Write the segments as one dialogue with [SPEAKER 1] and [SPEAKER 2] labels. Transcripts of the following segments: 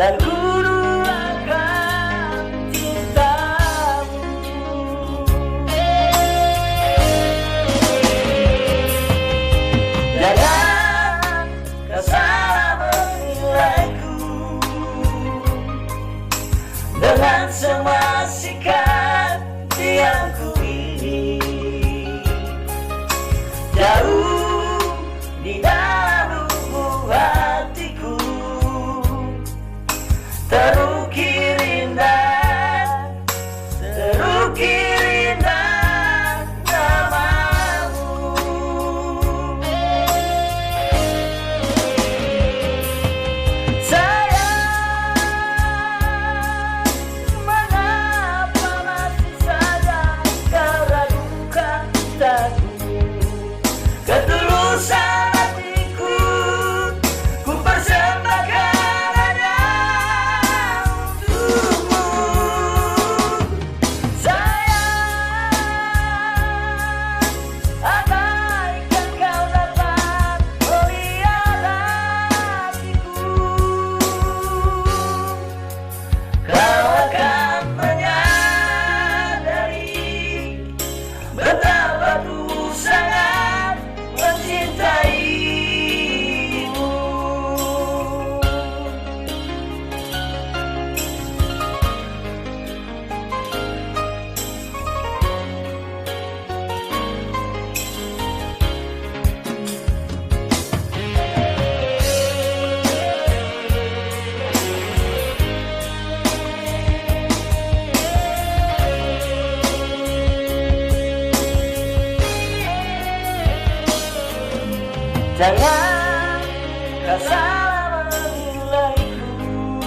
[SPEAKER 1] dan ku duakan cintamu. Jangan kau salah menilaiku dengan semua sikap yang ku ini. Jauh di dalam lubuk hatiku terukir indah, terukir indah namamu. Sayang, mengapa masih saja kau ragukan cintaku? Ketulusan hatiku ku persembahkan hanya untukmu. Sayang, andaikan kau dapat melihat hatiku, kau akan menyadari betapa ku sangat mencintaimu. Jangan kau salah menilaiku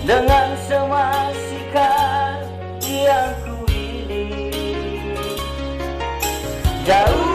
[SPEAKER 1] dengan semua sikap yang ku ini. Jauh